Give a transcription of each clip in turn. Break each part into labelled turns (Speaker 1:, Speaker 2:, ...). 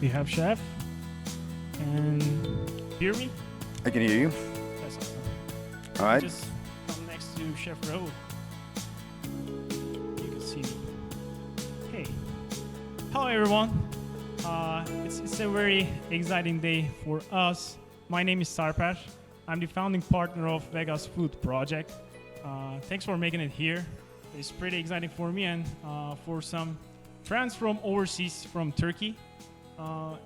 Speaker 1: We have Chef. And hear me?
Speaker 2: I can hear you.
Speaker 1: That's awesome.
Speaker 2: All right.
Speaker 1: Just come next to Chef Raul. You can see me. Hey. Hello, everyone. It's a very exciting day for us. My name is Sarper. I'm the founding partner of Vegas Food Project. Thanks for making it here. It's pretty exciting for me and for some friends from overseas, from Turkey.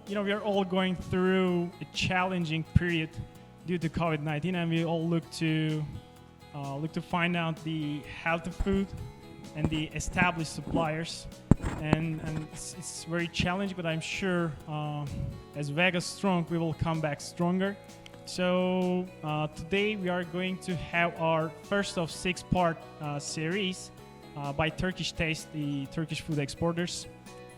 Speaker 1: We are all going through a challenging period due to COVID-19, and we all look to find out the healthy food and the established suppliers. And it's very challenging, but I'm sure as Vegas strong, we will come back stronger. So today we are going to have our first of 6-part series by Turkish Taste, the Turkish food exporters.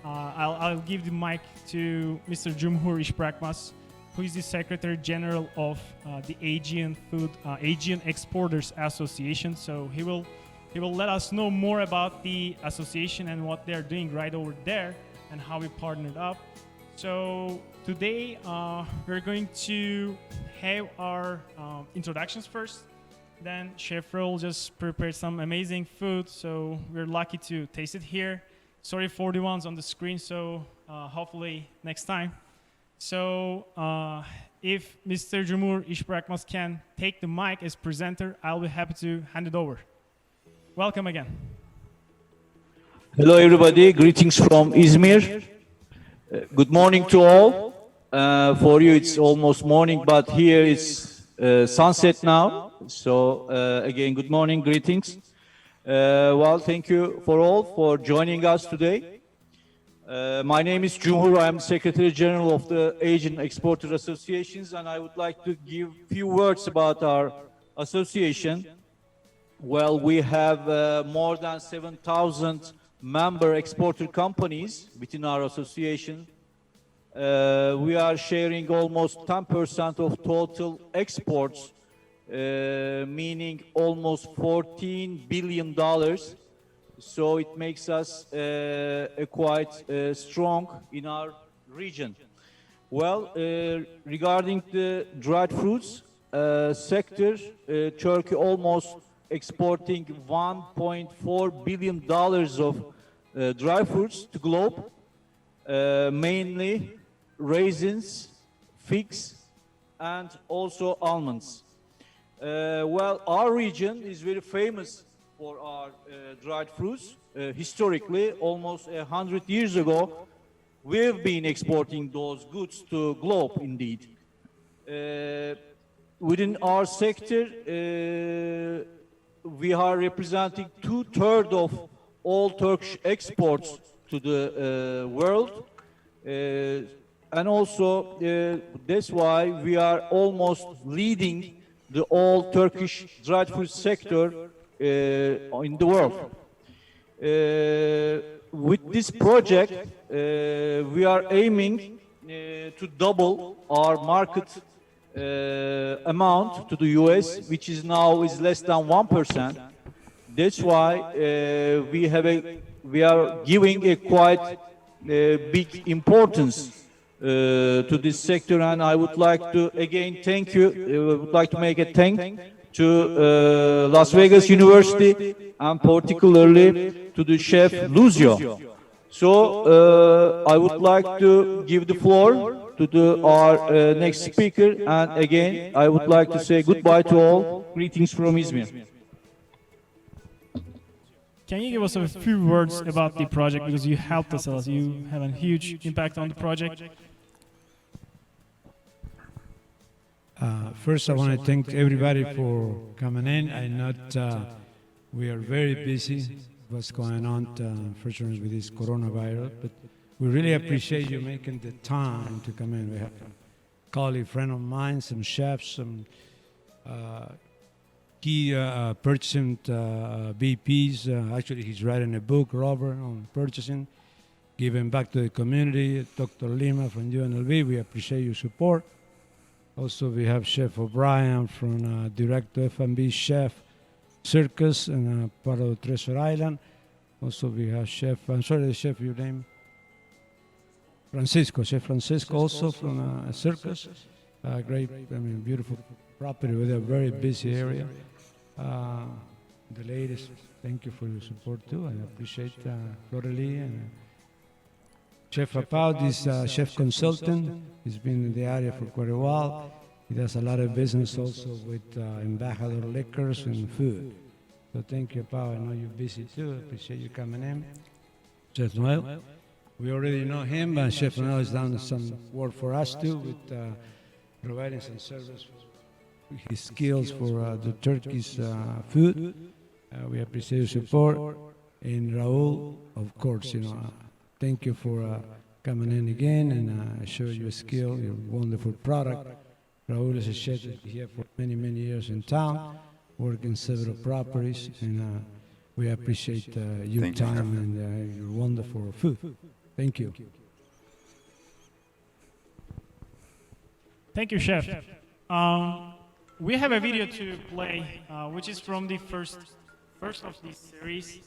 Speaker 1: I'll give the mic to Mr. Cumhur İşbırakmaz, who is the Secretary General of the Aegean Exporters Association. So he will let us know more about the association and what they're doing right over there and how we partnered up. So today we're going to have our introductions first. Then Chef Raul just prepared some amazing food, so we're lucky to taste it here. Sorry for the ones on the screen, so hopefully next time. So if Mr. Cumhur İşbırakmaz can take the mic as presenter, I'll be happy to hand it over. Welcome again.
Speaker 3: Hello everybody, greetings from Izmir. Good morning to all. For you it's almost morning, but here it's sunset now. So again, good morning, greetings. Well, thank you for all for joining us today. My name is Cumhur. I'm Secretary General of the Aegean Exporter Associations, and I would like to give a few words about our association. Well, we have more than 7,000 member exporter companies within our association. We are sharing almost 10% of total exports, meaning almost $14 billion. So it makes us quite strong in our region. Well, regarding the dried fruits sector, Turkey almost exporting $1.4 billion of dry fruits to globe, mainly raisins, figs, and also almonds. Well, our region is very famous for our dried fruits. Historically, almost 100 years ago, we've been exporting those goods to globe indeed. Within our sector, we are representing 2/3 of all Turkish exports to the world. And also, that's why we are almost leading the all Turkish dried fruit sector in the world. With this project, we are aiming to double our market amount to the US, which is now less than 1%. That's why we are giving a quite big importance to this sector, and I would like to again thank you. I would like to make a thank to Las Vegas University and particularly to the chef Lucio. So I would like to give the floor to our next speaker, and again I would like to say goodbye to all. Greetings from Izmir.
Speaker 1: Can you give us a few words about the project, because you helped us a lot. You have a huge impact on the project.
Speaker 4: First, I want to thank everybody for coming in. I know we are very busy. What's going on, unfortunately, with this coronavirus, but we really appreciate you making the time to come in. We have a colleague, friend of mine, some chefs, some key purchasing VPs. Actually, he's writing a book, Robert, on purchasing, giving back to the community. Dr. Lima from UNLV, we appreciate your support. Also, we have Chef O'Brien from Director F&B Chef Circus and part of Treasure Island. Also, we have Chef, I'm sorry, the chef, your name? Chef Francisco, also from a circus. Great, beautiful property with a very busy area. The ladies, thank you for your support too. I appreciate Florely and Chef Apaud is a chef consultant. He's been in the area for quite a while. He does a lot of business also with Embajador Liquors and food. So thank you, Apaud. I know you're busy too. I appreciate you coming in. Chef Noel, we already know him, but Chef Noel has done some work for us too with providing some service, his skills for the Turkish food. We appreciate your support. And Raul, of course, thank you for coming in again and showing your skill, your wonderful product. Raul is a chef here for many, many years in town, working several properties, and we appreciate your time and your wonderful food. Thank you.
Speaker 1: Thank you, Chef. We have a video to play, which is from the first of this series.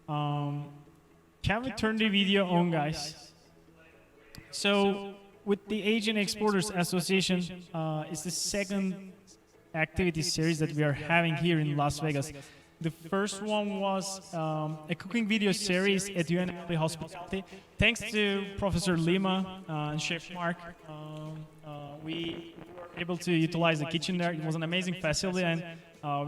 Speaker 1: Can we turn the video on, guys? So, with the Aegean Exporters Association, it's the second activity series that we are having here in Las Vegas. The first one was a cooking video series at UNLV Hospitality. Thanks to Professor Lima and Chef Mark, we were able to utilize the kitchen there. It was an amazing facility, and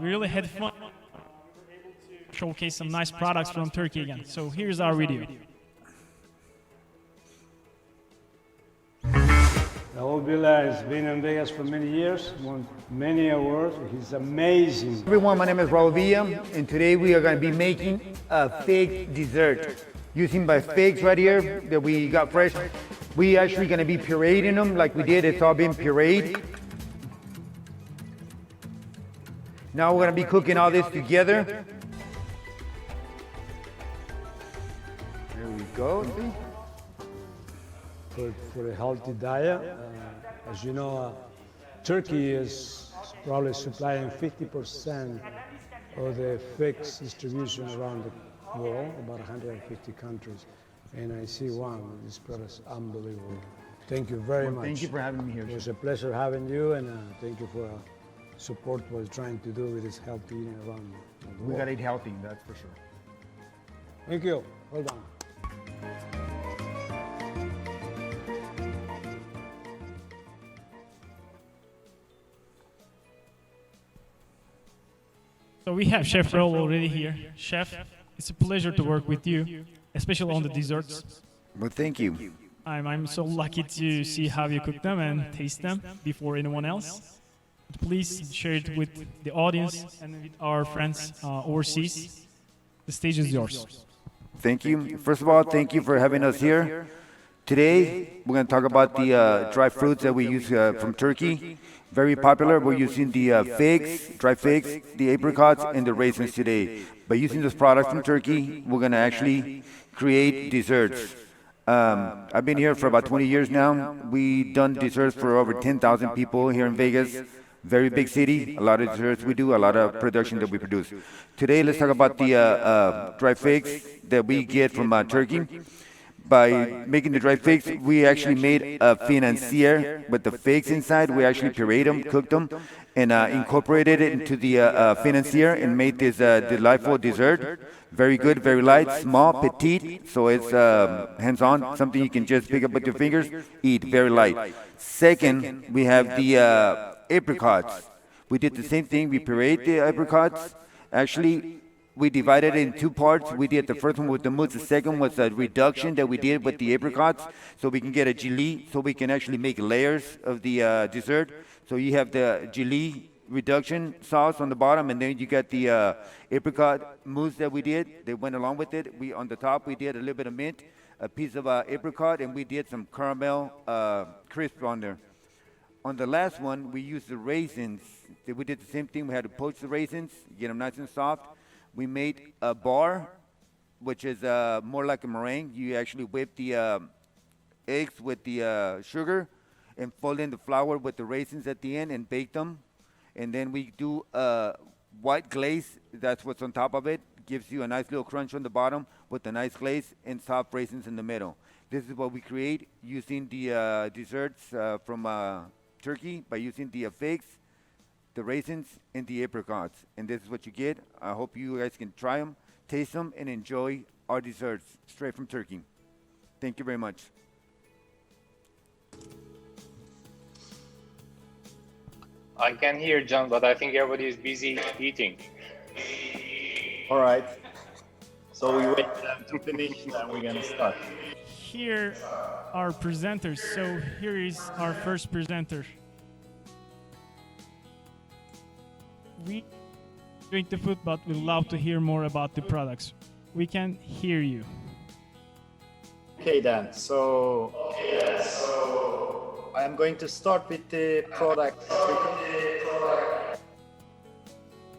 Speaker 1: we really had fun. We were able to showcase some nice products from Turkey again. So here's our video.
Speaker 5: Raul Villa has been in Vegas for many years, won many awards. He's amazing.
Speaker 6: Everyone, my name is Raul Villa, and today we are going to be making a fig dessert using my figs right here that we got fresh. We actually going to be pureeing them like we did. It's all been pureed. Now we're going to be cooking all this together. There we go.
Speaker 5: For a healthy diet. As you know, Turkey is probably supplying 50% of the figs distribution around the world, about 150 countries. And I see one, this product is unbelievable. Thank you very much.
Speaker 6: Thank you for having me here.
Speaker 5: It was a pleasure having you, and thank you for support what we're trying to do with this healthy eating around the world.
Speaker 6: We got to eat healthy, that's for sure.
Speaker 5: Thank you. Well done.
Speaker 1: So we have Chef Raul already here. Chef, it's a pleasure to work with you, especially on the desserts.
Speaker 2: Well, thank you.
Speaker 1: I'm so lucky to see how you cook them and taste them before anyone else. Please share it with the audience and with our friends overseas. The stage is yours.
Speaker 2: Thank you. First of all, thank you for having us here. Today, we're going to talk about the dry fruits that we use from Turkey. Very popular. We're using the figs, dry figs, the apricots, and the raisins today. By using those products from Turkey, we're going to actually create desserts. I've been here for about 20 years now. We've done desserts for over 10,000 people here in Vegas. Very big city. A lot of desserts we do, a lot of production that we produce. Today, let's talk about the dry figs that we get from Turkey. By making the dried figs, we actually made a financier with the figs inside. We actually pureed them, cooked them, and incorporated it into the financier and made this delightful dessert. Very good, very light, small, petite, so it's hands-on, something you can just pick up with your fingers, eat, very light. Second, we have the apricots. We did the same thing. We pureed the apricots. Actually, we divided it in two parts. We did the first one with the mousse. The second was a reduction that we did with the apricots, so we can get a gelée, so we can actually make layers of the dessert. So you have the gelée reduction sauce on the bottom, and then you got the apricot mousse that we did. They went along with it. On the top, we did a little bit of mint, a piece of apricot, and we did some caramel crisp on there. On the last one, we used the raisins. We did the same thing. We had to poach the raisins, get them nice and soft. We made a bar, which is more like a meringue. You actually whip the eggs with the sugar and fold in the flour with the raisins at the end and bake them. And then we do white glaze. That's what's on top of it. Gives you a nice little crunch on the bottom. with a nice glaze and soft raisins in the middle. This is what we create using the desserts from Turkey by using the figs, the raisins, and the apricots. And this is what you get. I hope you guys can try them, taste them, and enjoy our desserts straight from Turkey. Thank you very much.
Speaker 7: I can hear John, but I think everybody is busy eating.
Speaker 8: All right. So we wait for them to finish, then we're gonna start.
Speaker 1: Here are presenters. So here is our first presenter. We drink the food, but we love to hear more about the products. We can hear you.
Speaker 8: Okay then. So I am going to start with the product.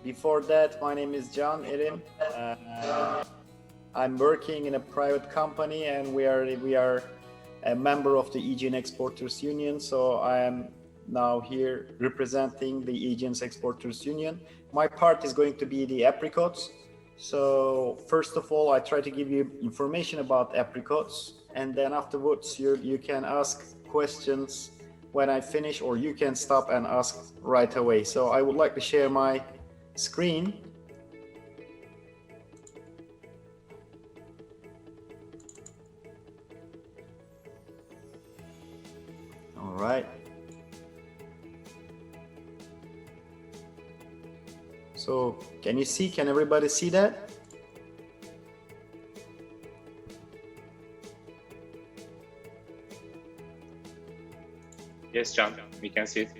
Speaker 8: Before that, my name is John Erim. I'm working in a private company, and we are a member of the Aegean Exporters Union. So I am now here representing the Aegean Exporters Union. My part is going to be the apricots. So first of all, I try to give you information about apricots, and then afterwards you can ask questions when I finish, or you can stop and ask right away. So I would like to share my screen. All right. So can you see, can everybody see that?
Speaker 7: Yes, John, we can see it.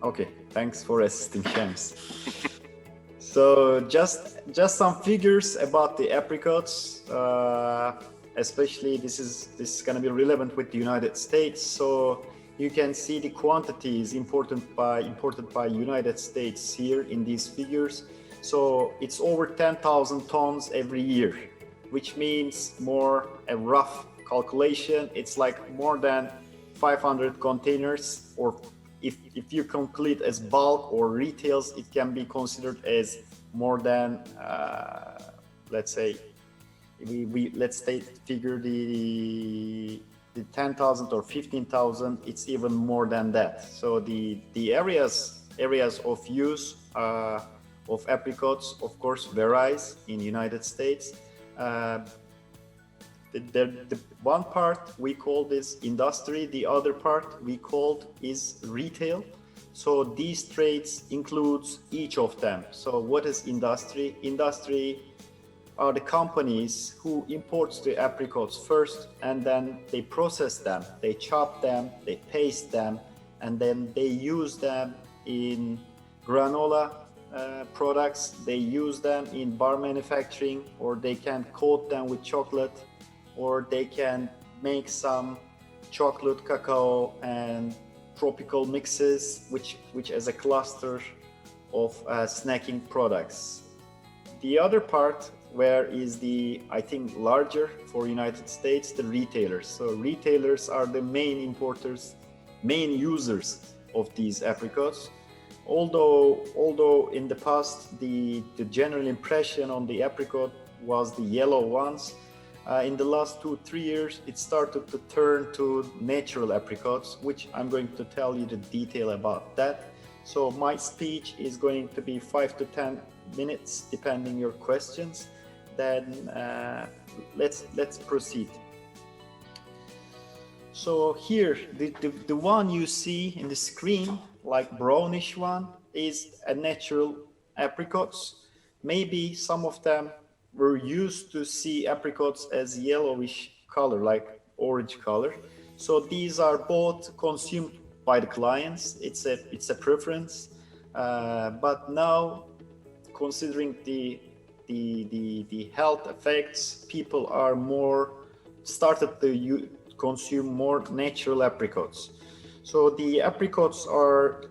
Speaker 8: Okay, thanks for assisting, Shams. So just some figures about the apricots, especially this is going to be relevant with the United States. So you can see the quantities imported by United States here in these figures. So it's over 10,000 tons every year, which means more a rough calculation. It's like more than 500 containers, or if you complete as bulk or retails, it can be considered as more than let's say let's figure the 10,000 or 15,000. It's even more than that. So the areas of use of apricots, of course, varies in United States. The one part we call this industry, the other part we called is retail. So these trades includes each of them. So what is industry? Industry are the companies who imports the apricots first, and then they process them, they chop them, they paste them, and then they use them in granola products. They use them in bar manufacturing, or they can coat them with chocolate, or they can make some chocolate, cacao, and tropical mixes, which as a cluster of snacking products. The other part, where is the, I think, larger for United States, the retailers. So retailers are the main importers, main users of these apricots. Although in the past the general impression on the apricot was the yellow ones, in the last 2-3 years, it started to turn to natural apricots, which I'm going to tell you the detail about that. So my speech is going to be 5 to 10 minutes, depending your questions. Then let's proceed. So here, the one you see in the screen, like brownish one, is a natural apricots. Maybe some of them were used to see apricots as yellowish color, like orange color. So these are both consumed by the clients. It's a preference. But now, considering the health effects, people are more started to consume more natural apricots. So the apricots are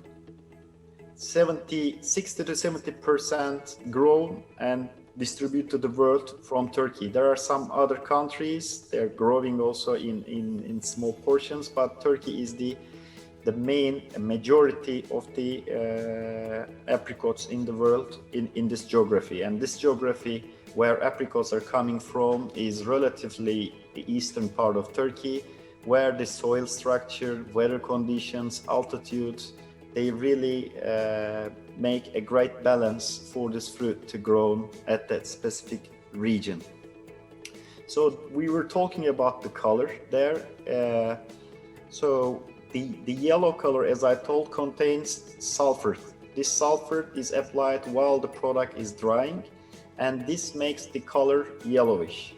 Speaker 8: 60 to 70% grown and distributed to the world from Turkey. There are some other countries, they're growing also in small portions, but Turkey is the main majority of the apricots in the world in this geography. And this geography where apricots are coming from is relatively the eastern part of Turkey, where the soil structure, weather conditions, altitude, they really make a great balance for this fruit to grow at that specific region. So we were talking about the color there. So the yellow color, as I told, contains sulfur. This sulfur is applied while the product is drying, and this makes the color yellowish.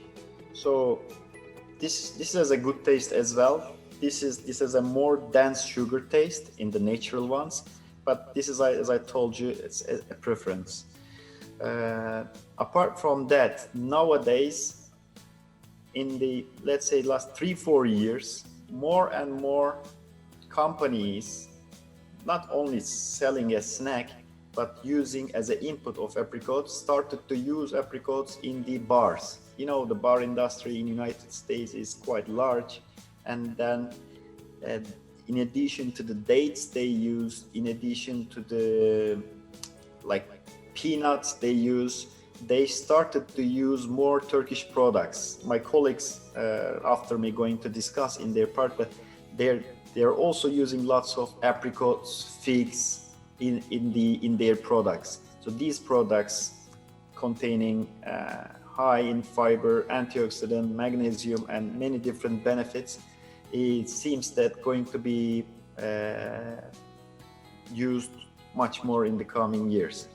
Speaker 8: So this has a good taste as well. This is a more dense sugar taste in the natural ones, but this is, as I told you, it's a preference. Apart from that, nowadays, in the, let's say, last 3-4 years, more and more companies not only selling a snack but using as an input of apricots started to use apricots in the bars. You know, the bar industry in the United States is quite large, and then in addition to the dates they use, in addition to the like peanuts they started to use more Turkish products. My colleagues after me going to discuss in their part, but they're also using lots of apricots, figs in their products. So these products containing high in fiber, antioxidant, magnesium, and many different benefits, it seems that going to be used much more in the coming years.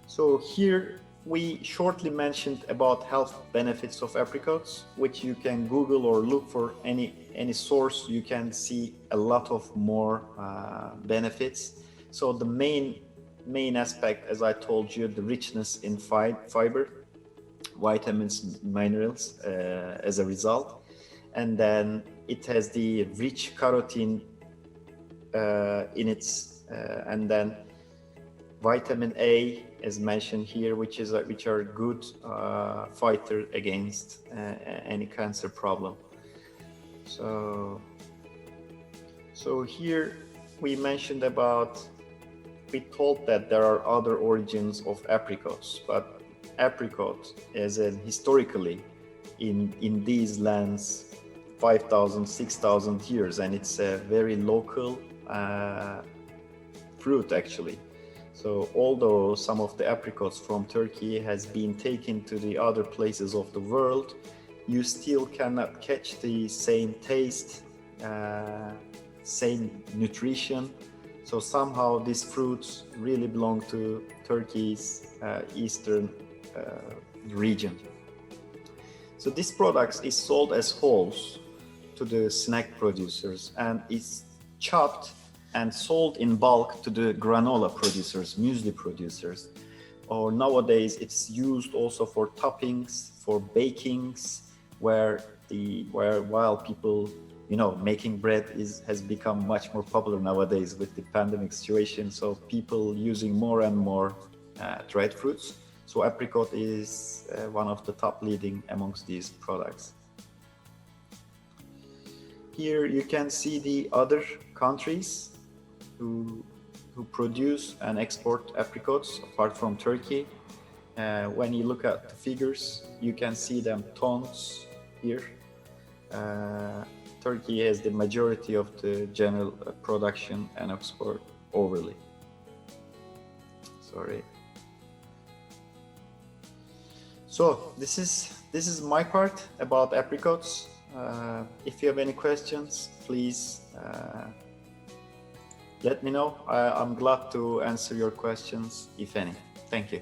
Speaker 8: So here we shortly mentioned about health benefits of apricots, which you can Google or look for any source. You can see a lot of more benefits. So the main aspect, as I told you, the richness in fiber, vitamins, minerals as a result, and then it has the rich carotene in its, and then vitamin A, as mentioned here, which are good fighter against any cancer problem. So here we mentioned about, we told that there are other origins of apricots, but apricot as in historically in these lands 5,000, 6,000 years, and it's a very local fruit actually. So although some of the apricots from Turkey has been taken to the other places of the world, you still cannot catch the same taste, same nutrition. So somehow these fruits really belong to Turkey's eastern region. So this product is sold as wholes to the snack producers, and it's chopped and sold in bulk to the granola producers, muesli producers. Or nowadays it's used also for toppings, for bakings, while people, you know, making bread has become much more popular nowadays with the pandemic situation. So people using more and more dried fruits. So apricot is one of the top leading amongst these products. Here you can see the other countries who produce and export apricots apart from Turkey. When you look at the figures, you can see them tons here. Turkey has the majority of the general production and export overly. Sorry. So this is my part about apricots. If you have any questions, please let me know. I'm glad to answer your questions, if any. Thank you.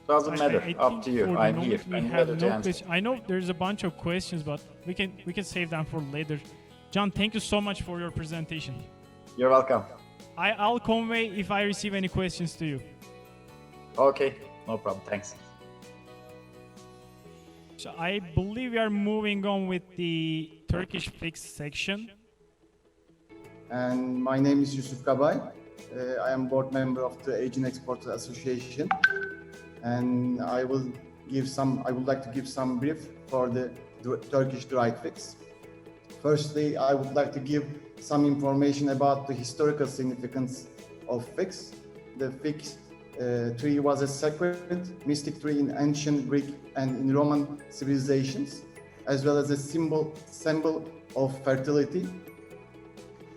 Speaker 8: Doesn't matter. Up to you. I'm here. I'm ready to answer.
Speaker 1: I know there's a bunch of questions, but we can save them for later. John, thank you so much for your presentation.
Speaker 8: You're welcome.
Speaker 1: I'll convey if I receive any questions to you.
Speaker 8: Okay, no problem. Thanks.
Speaker 1: So I believe we are moving on with the Turkish figs section.
Speaker 9: And my name is Yusuf Kabay. I am board member of the Aegean Exporters Association, and I would like to give some brief for the Turkish dried figs. Firstly, I would like to give some information about the historical significance of figs. The fig tree was a sacred, mystic tree in ancient Greek and in Roman civilizations, as well as a symbol of fertility.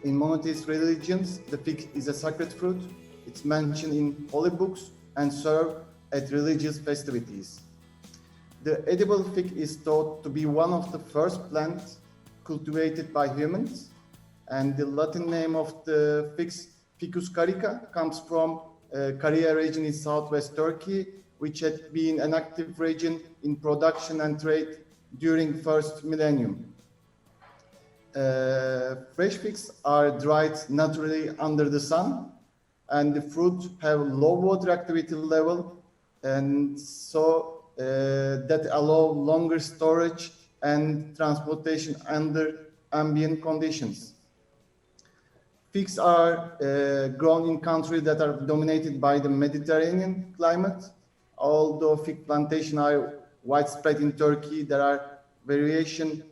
Speaker 9: In monotheist religions, the fig is a sacred fruit. It's mentioned in holy books and served at religious festivities. The edible fig is thought to be one of the first plants cultivated by humans, and the Latin name of the figs, Ficus carica, comes from Caria region in southwest Turkey, which had been an active region in production and trade during first millennium. Fresh figs are dried naturally under the sun, and the fruit have low water activity level, and so that allow longer storage and transportation under ambient conditions. Figs are grown in countries that are dominated by the Mediterranean climate. Although fig plantations are widespread in Turkey, there are variation.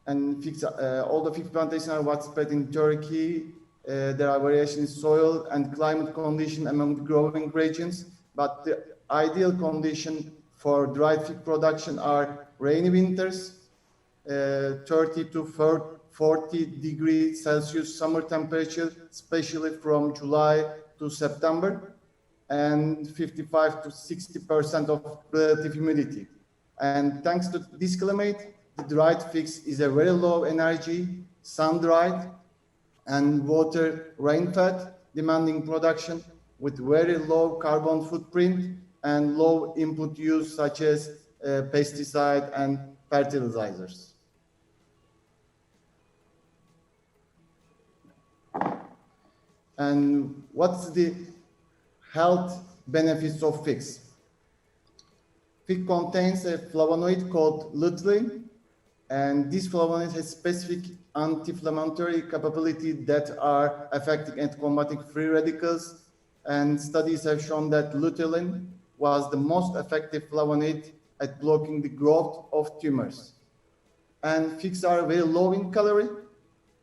Speaker 9: And figs, although fig plantations are widespread in Turkey, there are variations in soil and climate condition among the growing regions, but the ideal condition for dried fig production are rainy winters, 30 to 40 degrees Celsius summer temperature, especially from July to September, and 55 to 60% of relative humidity. And thanks to this climate, the dried figs is a very low energy, sun-dried, and water rain-fed, demanding production with very low carbon footprint and low input use such as pesticide and fertilizers. And what's the health benefits of figs? Fig contains a flavonoid called lutein, and this flavonoid has specific anti-inflammatory capability that are affecting and combating free radicals, and studies have shown that lutein was the most effective flavonoid at blocking the growth of tumors. And figs are very low in calorie.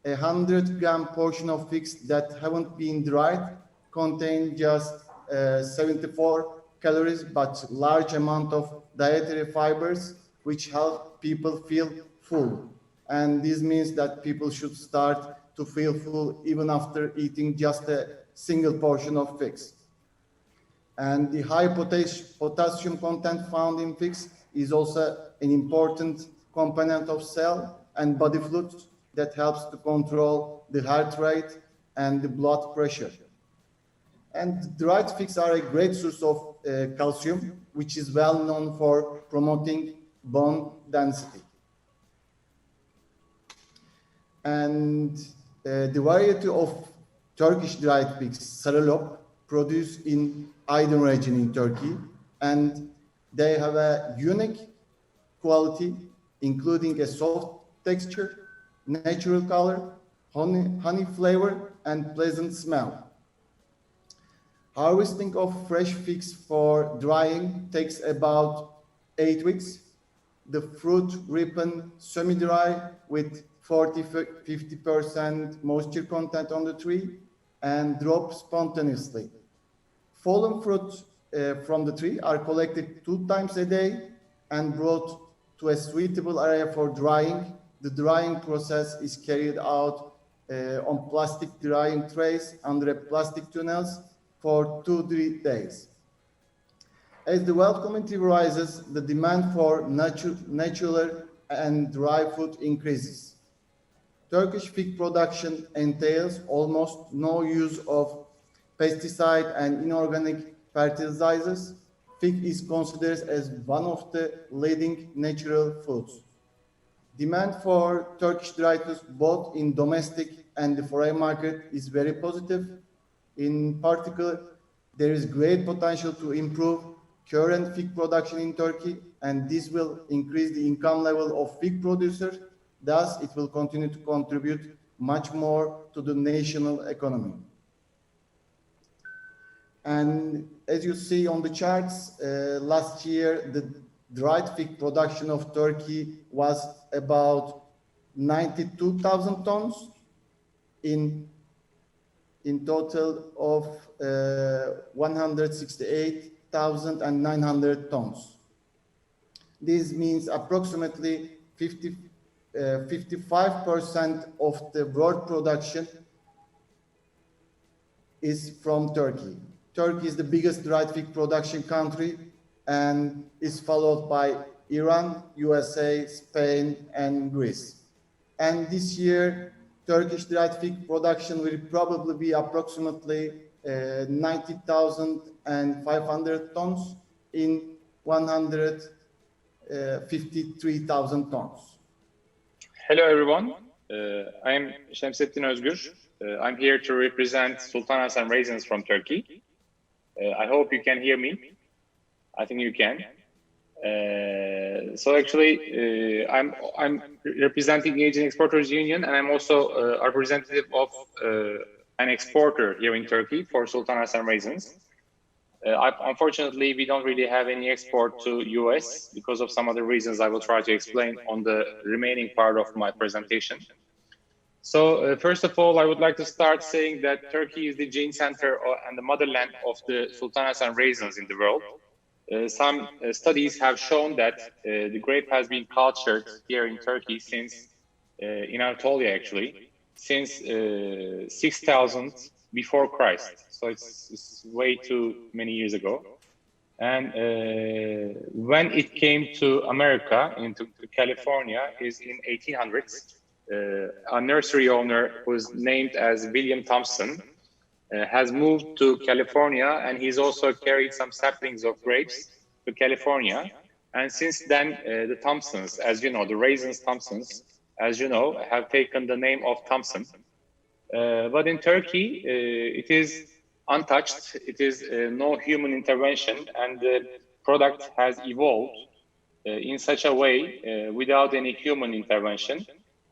Speaker 9: 100-gram portion of figs that haven't been dried contain just 74 calories, but large amount of dietary fibers, which help people feel full. And this means that people should start to feel full even after eating just a single portion of figs. And the high potassium content found in figs is also an important component of cell and body fluids that helps to control the heart rate and the blood pressure. And dried figs are a great source of calcium, which is well known for promoting bone density. And the variety of Turkish dried figs, saralop, produced in Aegean region in Turkey, and they have a unique quality, including a soft texture, natural color, honey flavor, and pleasant smell. Harvesting of fresh figs for drying takes about 8 weeks. The fruit ripen semi-dry with 40–50% moisture content on the tree and drop spontaneously. Fallen fruit from the tree are collected 2 times a day and brought to a suitable area for drying. The drying process is carried out on plastic drying trays under a plastic tunnels for 2–3 days. As the wealth community rises, the demand for natural and dry food increases. Turkish fig production entails almost no use of pesticide and inorganic fertilizers. Fig is considered as one of the leading natural foods. Demand for Turkish dried figs both in domestic and the foreign market is very positive. In particular, there is great potential to improve current fig production in Turkey and this will increase the income level of fig producers. Thus, it will continue to contribute much more to the national economy. And as you see on the charts, last year, the dried fig production of Turkey was about 92,000 tons in total of 168,900 tons. This means approximately 55% of the world production is from Turkey. Turkey is the biggest dried fig production country and is followed by Iran, USA, Spain, and Greece. And this year, Turkish dried fig production will probably be approximately 90,500 tons in 153,000 tons.
Speaker 7: Hello, everyone. I'm Şemsettin Özgür. I'm here to represent Sultanas and Raisins from Turkey. I hope you can hear me. I think you can. So actually, I'm representing Aegean Exporters Union, and I'm also a representative of an exporter here in Turkey for Sultanas and Raisins. Unfortunately, we don't really have any export to US because of some other reasons I will try to explain on the remaining part of my presentation. So first of all, I would like to start saying that Turkey is the gene center and the motherland of the Sultanas and Raisins in the world. Some studies have shown that the grape has been cultured here in Turkey since, in Anatolia actually, since 6000 before Christ. So it's way too many years ago. And when it came to America, into California, is in 1800s. A nursery owner who's named as William Thompson has moved to California, and he's also carried some saplings of grapes to California. And since then, the Thompsons, as you know, the Raisins Thompsons, as you know, have taken the name of Thompson. But in Turkey, it is untouched. It is no human intervention, and the product has evolved in such a way without any human intervention.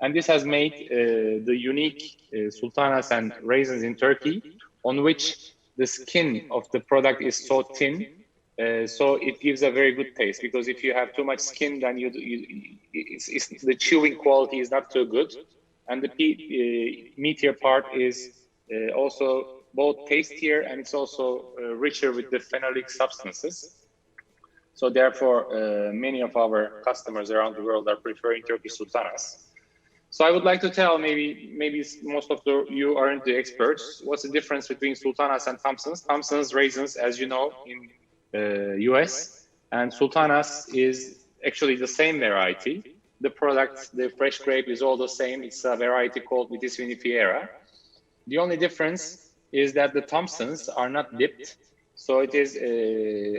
Speaker 7: And this has made the unique Sultanas and Raisins in Turkey, on which the skin of the product is so thin, so it gives a very good taste. Because if you have too much skin, then the chewing quality is not too good, and the meatier part is also both tastier, and it's also richer with the phenolic substances. So therefore, many of our customers around the world are preferring Turkish Sultanas. So I would like to tell, maybe most of you aren't the experts, what's the difference between Sultanas and Thompsons? Thompson's Raisins, as you know, in US, and Sultanas is actually the same variety. The product, the fresh grape, is all the same. It's a variety called Vitis vinifera. The only difference is that the Thompsons are not dipped. So it is,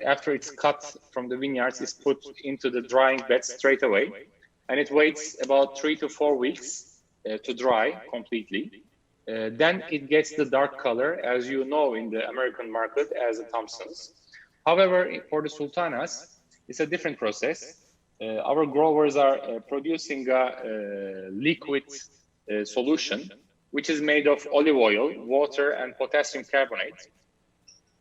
Speaker 7: after it's cut from the vineyards, it's put into the drying bed straight away. And it waits about 3 to 4 weeks to dry completely. Then it gets the dark color, as you know, in the American market as the Thompsons. However, for the Sultanas, it's a different process. Our growers are producing a liquid solution, which is made of olive oil, water, and potassium carbonate.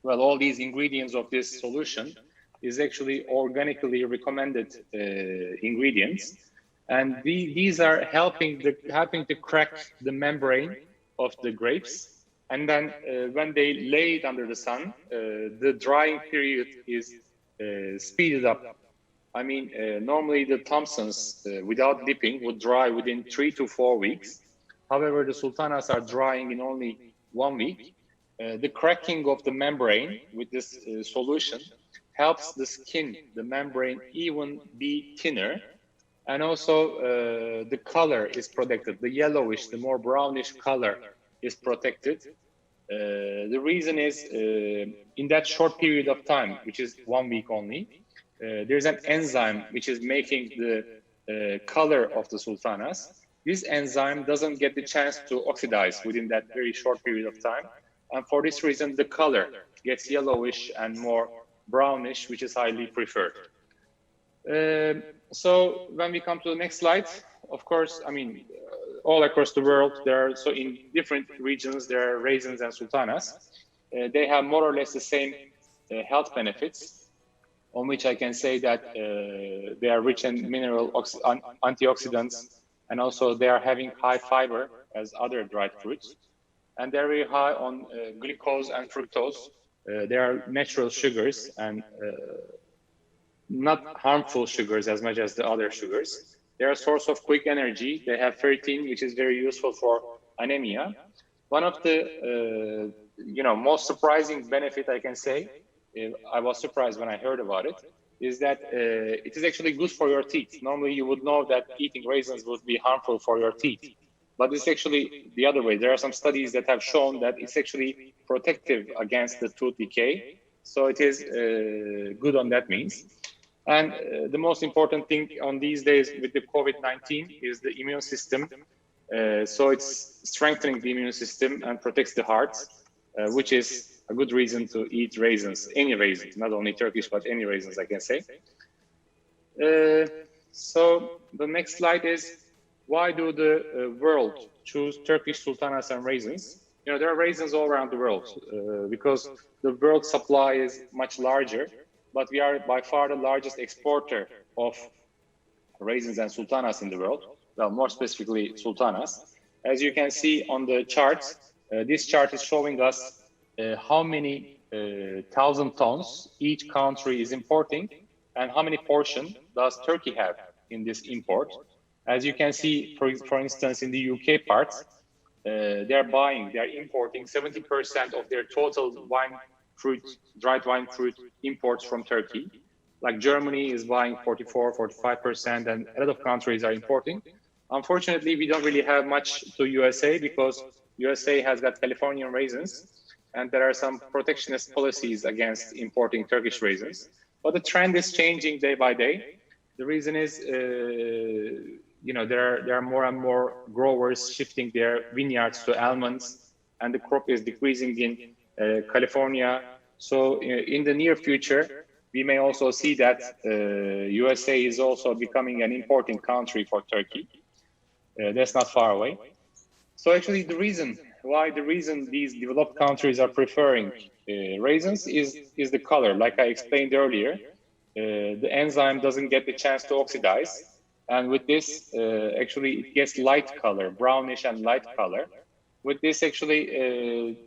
Speaker 7: Well, all these ingredients of this solution is actually organically recommended ingredients. And these are helping to crack the membrane of the grapes. And then when they lay it under the sun, the drying period is speeded up. I mean, normally the Thompsons, without dipping, would dry within 3 to 4 weeks. However, the Sultanas are drying in only 1 week. The cracking of the membrane with this solution helps the skin, the membrane, even be thinner. And also the color is protected. The yellowish, the more brownish color is protected. The reason is in that short period of time, which is 1 week only, there's an enzyme which is making the color of the Sultanas. This enzyme doesn't get the chance to oxidize within that very short period of time. And for this reason, the color gets yellowish and more brownish, which is highly preferred. So when we come to the next slide, of course, I mean, all across the world, there are, so in different regions, there are raisins and sultanas. They have more or less the same health benefits, on which I can say that they are rich in mineral antioxidants, and also they are having high fiber as other dried fruits, and they're very high on glucose and fructose. They are natural sugars and not harmful sugars as much as the other sugars. They're a source of quick energy. They have ferritin, which is very useful for anemia. One of the most surprising benefit I can say, I was surprised when I heard about it, is that it is actually good for your teeth. Normally you would know that eating raisins would be harmful for your teeth, but it's actually the other way. There are some studies that have shown that it's actually protective against the tooth decay. So it is good on that means. And the most important thing on these days with the COVID-19 is the immune system. So it's strengthening the immune system and protects the heart, which is a good reason to eat raisins, any raisins, not only Turkish, but any raisins, I can say. So the next slide is, why do the world choose Turkish sultanas and raisins? You know, there are raisins all around the world because the world supply is much larger, but we are by far the largest exporter of raisins and sultanas in the world. Well, more specifically, sultanas. As you can see on the charts, this chart is showing us how many 1,000 tons each country is importing and how many portion does Turkey have in this import. As you can see, for instance, in the UK part, they're importing 70% of their total dried wine fruit imports from Turkey. Like Germany is buying 44, 45%, and a lot of countries are importing. Unfortunately, we don't really have much to USA because USA has got Californian raisins, and there are some protectionist policies against importing Turkish raisins. But the trend is changing day by day. The reason is, there are more and more growers shifting their vineyards to almonds, and the crop is decreasing in California. So in the near future, we may also see that USA is also becoming an importing country for Turkey. That's not far away. So actually the reason these developed countries are preferring raisins is the color. Like I explained earlier, the enzyme doesn't get the chance to oxidize. And with this, actually it gets light color, brownish and light color. With this, actually,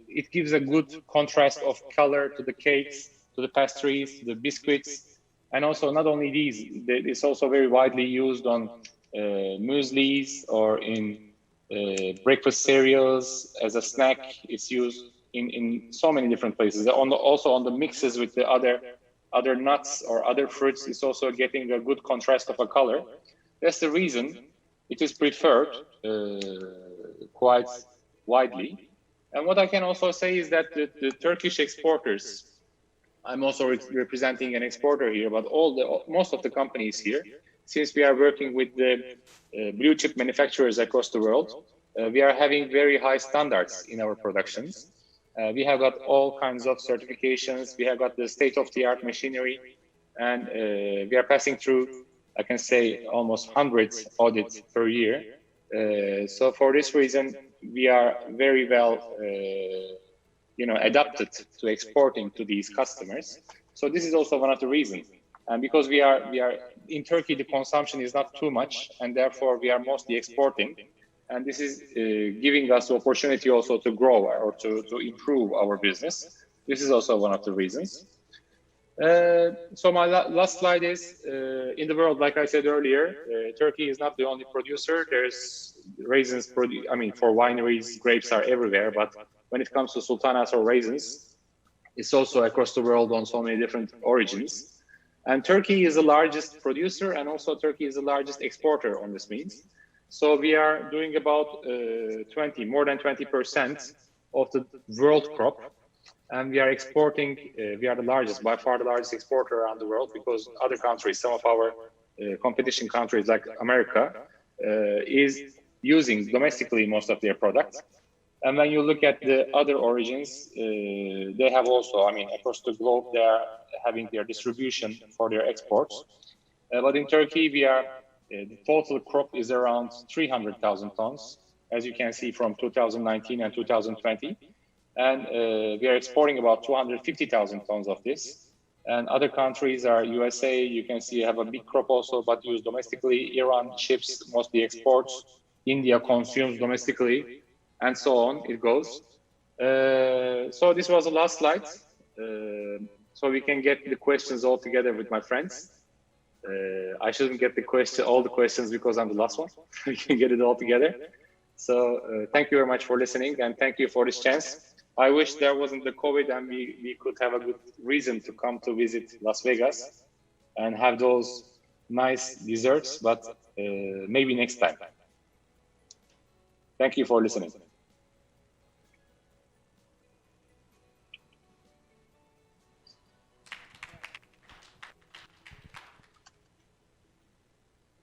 Speaker 7: it gives a good contrast of color to the cakes, to the pastries, to the biscuits. And also not only these, it's also very widely used on mueslis or in breakfast cereals as a snack. It's used in so many different places. Also on the mixes with the other nuts or other fruits, it's also getting a good contrast of a color. That's the reason it is preferred quite widely. And what I can also say is that the Turkish exporters, I'm also representing an exporter here, but most of the companies here, since we are working with the blue chip manufacturers across the world, we are having very high standards in our productions. We have got all kinds of certifications. We have got the state-of-the-art machinery, and we are passing through, I can say, almost hundreds audits per year. So for this reason, we are very well, adapted to exporting to these customers. So this is also one of the reasons. And because we are in Turkey, the consumption is not too much, and therefore we are mostly exporting. And this is giving us the opportunity also to grow or to improve our business. This is also one of the reasons. So my last slide is, in the world, like I said earlier, Turkey is not the only producer. There's raisins, for wineries, grapes are everywhere. But when it comes to sultanas or raisins, it's also across the world on so many different origins. And Turkey is the largest producer, and also Turkey is the largest exporter on this means. So we are doing about more than 20% of the world crop. And we are exporting, we are by far the largest exporter around the world, because other countries, some of our competition countries like America, is using domestically most of their products. And when you look at the other origins, they have also, across the globe, they are having their distribution for their exports. But in Turkey, we are the total crop is around 300,000 tons, as you can see from 2019 and 2020. And we are exporting about 250,000 tons of this. And other countries are USA, you can see have a big crop also, but used domestically. Iran ships mostly exports. India consumes domestically, and so on it goes. So this was the last slide. So we can get the questions all together with my friends. I shouldn't get all the questions because I'm the last one. We can get it all together. So thank you very much for listening, and thank you for this chance. I wish there wasn't the COVID and we could have a good reason to come to visit Las Vegas and have those nice desserts, but maybe next time. Thank you for listening.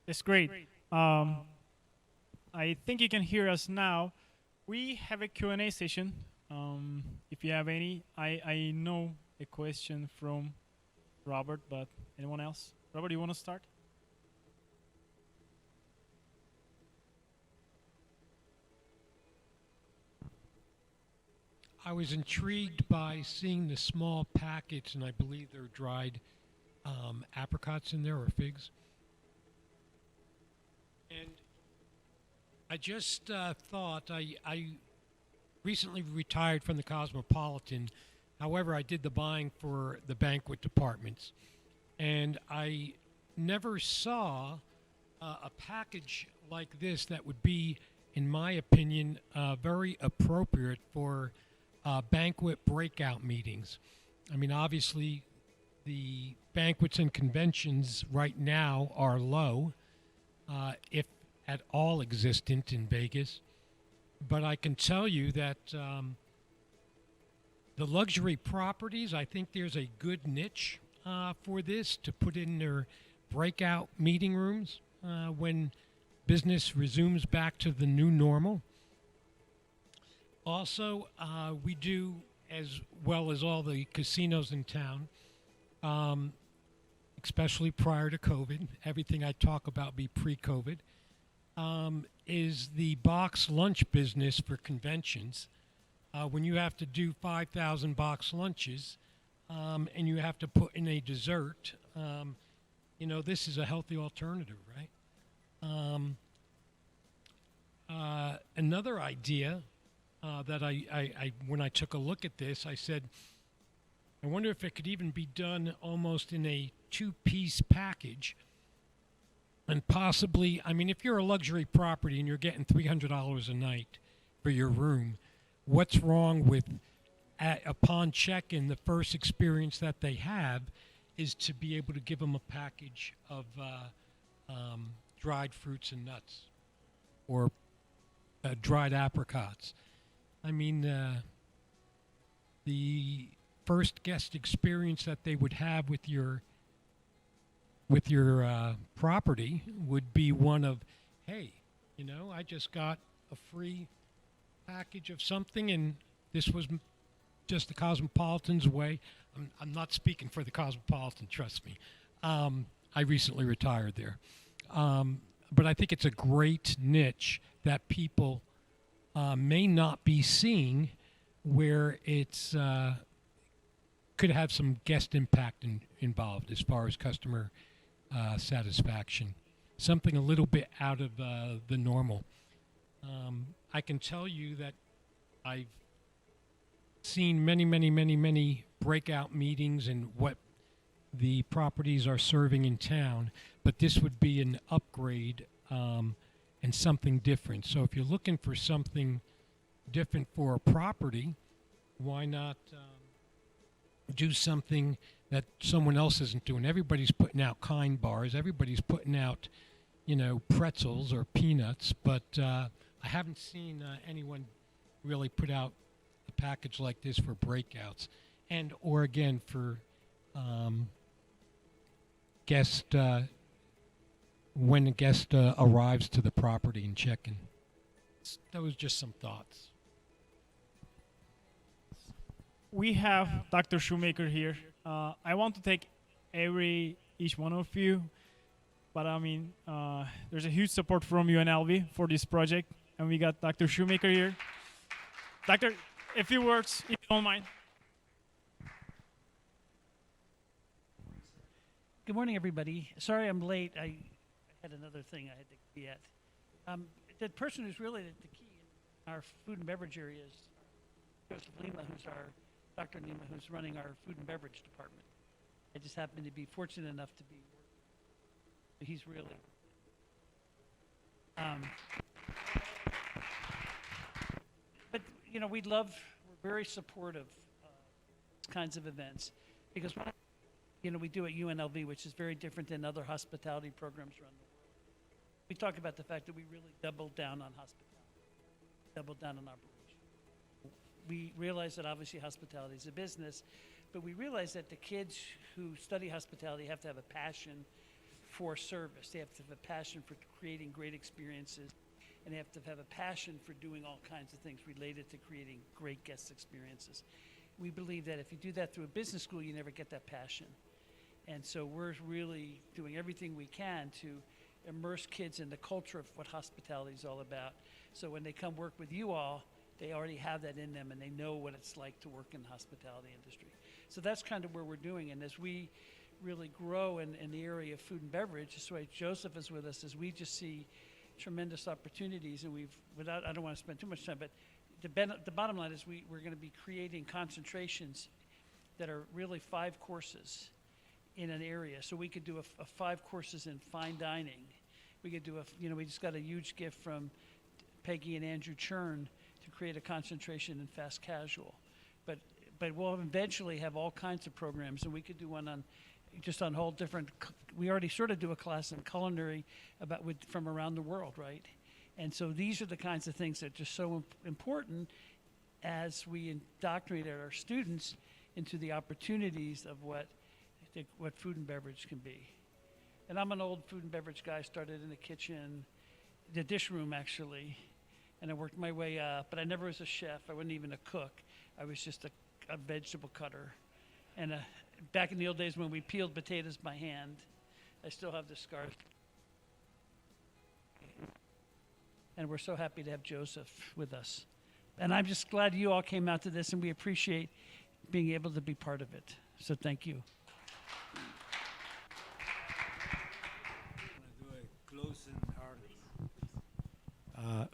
Speaker 1: It's great. I think you can hear us now. We have a Q&A session. If you have any, I know a question from Robert, but anyone else? Robert, you want to start?
Speaker 10: I was intrigued by seeing the small packets, and I believe they're dried apricots in there, or figs. And I just thought, I recently retired from the Cosmopolitan. However, I did the buying for the banquet departments. And I never saw a package like this that would be, in my opinion, very appropriate for banquet breakout meetings. I mean, obviously, the banquets and conventions right now are low, if at all existent in Vegas. But I can tell you that the luxury properties, I think there's a good niche for this to put in their breakout meeting rooms when business resumes back to the new normal. Also, we do, as well as all the casinos in town, especially prior to COVID, everything I talk about be pre-COVID, is the box lunch business for conventions. When you have to do 5,000 box lunches and you have to put in a dessert, you know, this is a healthy alternative, right? Another idea that I when I took a look at this, I said, I wonder if it could even be done almost in a two-piece package. And possibly, I mean, if you're a luxury property and you're getting $300 a night for your room, what's wrong with, upon check-in, the first experience that they have is to be able to give them a package of dried fruits and nuts or dried apricots. I mean, the first guest experience that they would have with your property would be one of, hey, you know, I just got a free package of something, and this was just the Cosmopolitan's way. I'm not speaking for the Cosmopolitan, trust me. I recently retired there. But I think it's a great niche that people may not be seeing, where it's could have some guest impact involved as far as customer satisfaction. Something a little bit out of the normal. I can tell you that I've seen many breakout meetings and what the properties are serving in town, but this would be an upgrade and something different. So if you're looking for something different for a property, why not do something that someone else isn't doing? Everybody's putting out kind bars, everybody's putting out, you know, pretzels or peanuts, but I haven't seen anyone really put out a package like this for breakouts, and or again for guest when a guest arrives to the property and check-in. That was just some thoughts.
Speaker 1: We have Dr. Shoemaker here. I want to take each one of you But there's a huge support from UNLV for this project, and we got Dr. Shoemaker here. Doctor, a few words, if you don't mind.
Speaker 11: Good morning, everybody. Sorry I'm late. I had another thing I had to be at. The person who's really the key in our food and beverage area is Joseph Lima, Dr. Lima, who's running our food and beverage department. I just happen to be fortunate enough to be. He's really. But we're very supportive of these kinds of events because we do at UNLV, which is very different than other hospitality programs around the world. We talk about the fact that we really doubled down on hospitality, doubled down on operation. We realize that obviously hospitality is a business, but we realize that the kids who study hospitality have to have a passion for service. They have to have a passion for creating great experiences, and they have to have a passion for doing all kinds of things related to creating great guest experiences. We believe that if you do that through a business school, you never get that passion. And so we're really doing everything we can to immerse kids in the culture of what hospitality is all about. So when they come work with you all, they already have that in them and they know what it's like to work in the hospitality industry. So that's kind of where we're doing. And as we really grow in the area of food and beverage, that's why Joseph is with us, as we just see tremendous opportunities. And I don't want to spend too much time, but the bottom line is we're going to be creating concentrations that are really 5 courses in an area. So we could do a 5 courses in fine dining. We could do we just got a huge gift from Peggy and Andrew Churn to create a concentration in fast casual. But we'll eventually have all kinds of programs, and we could do one on whole different. We already sort of do a class in culinary from around the world, right? And so these are the kinds of things that are just so important as we indoctrinate our students into the opportunities of what food and beverage can be. And I'm an old food and beverage guy. Started in the kitchen, the dish room actually, and I worked my way up. But I never was a chef. I wasn't even a cook. I was just a vegetable cutter. And back in the old days when we peeled potatoes by hand, I still have the scars. And we're so happy to have Joseph with us. And I'm just glad you all came out to this, and we appreciate being able to be part of it. So thank you.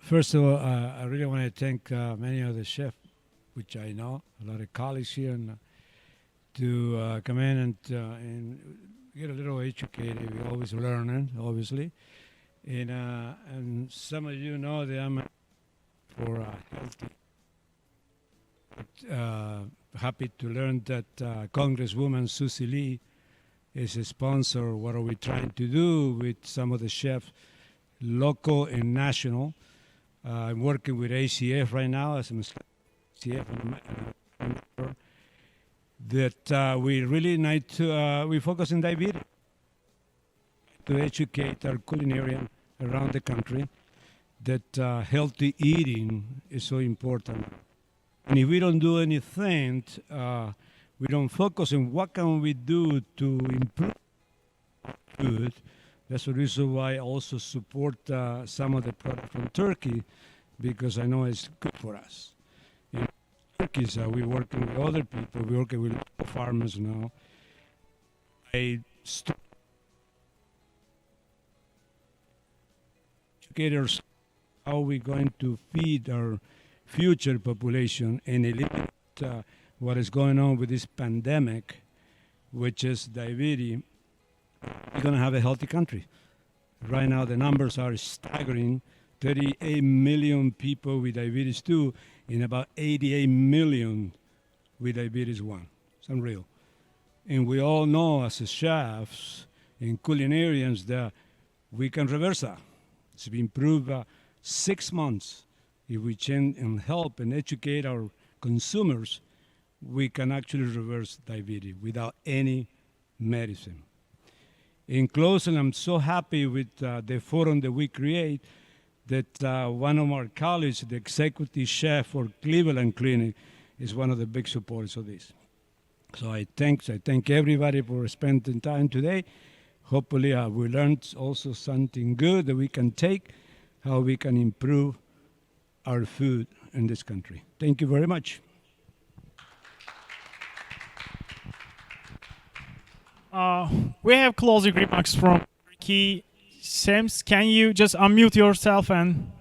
Speaker 4: First of all, I really want to thank many of the chefs, which I know, a lot of colleagues here, and to come in and get a little educated. We're always learning, obviously. And some of you know that I'm for healthy. Happy to learn that Congresswoman Susie Lee is a sponsor. What are we trying to do with some of the chefs, local and national? I'm working with ACF right now as an ACF that we really need to, we focus on diabetes to educate our culinarian around the country that healthy eating is so important. And if we don't do anything, we don't focus on what can we do to improve food. That's the reason why I also support some of the products from Turkey, because I know it's good for us. In Turkey, we're working with other people. We're working with farmers now. Educators, how are we going to feed our future population and eliminate what is going on with this pandemic, which is diabetes. We're going to have a healthy country. Right now, the numbers are staggering. 38 million people with diabetes 2 and about 88 million with diabetes 1. It's unreal. And we all know as chefs and culinarians that we can reverse that. It's been proved 6 months. If we change and help and educate our consumers, we can actually reverse diabetes without any medicine. In closing, I'm so happy with the forum that we create that one of our colleagues, the executive chef for Cleveland Clinic, is one of the big supporters of this. So I thank everybody for spending time today. hopefully we learned also something good that we can take, how we can improve our food in this country. Thank you very much.
Speaker 1: We have closing remarks from Turkey. Sems, can you just unmute yourself and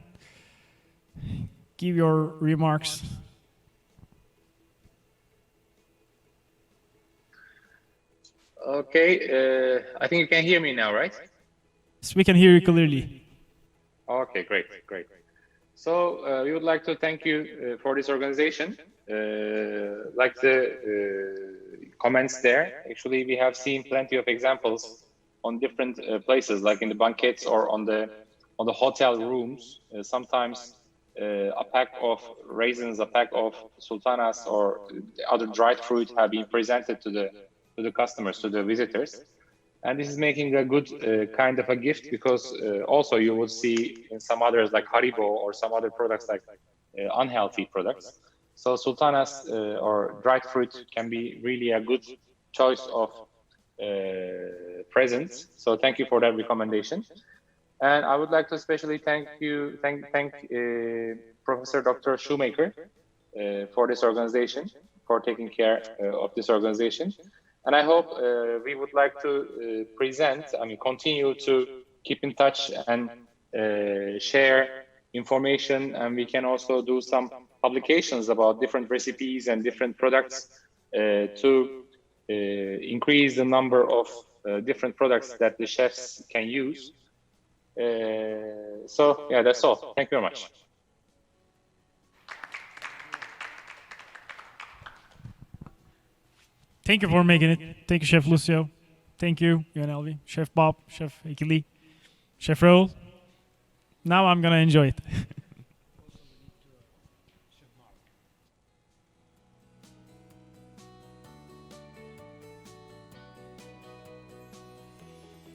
Speaker 1: give your remarks?
Speaker 7: Okay, I think you can hear me now, right?
Speaker 1: Yes, we can hear you clearly.
Speaker 7: Okay, great. So we would like to thank you for this organization. Like the comments there, actually we have seen plenty of examples on different places, like in the banquets or on the hotel rooms. Sometimes a pack of raisins, a pack of sultanas, or other dried fruit have been presented to the customers, to the visitors. And this is making a good kind of a gift, because also you will see in some others like Haribo or some other products like unhealthy products. So sultanas or dried fruit can be really a good choice of presents. So thank you for that recommendation. And I would like to especially thank Professor Dr. Shoemaker for this organization, for taking care of this organization. And I hope we would like to continue to keep in touch and share information, and we can also do some publications about different recipes and different products to increase the number of different products that the chefs can use. So yeah, that's all. Thank you very much.
Speaker 1: Thank you for making it. Thank you, Chef Lucio. Thank you, UNLV, Chef Bob, Chef Ikili, Chef Raul. Now I'm gonna enjoy it.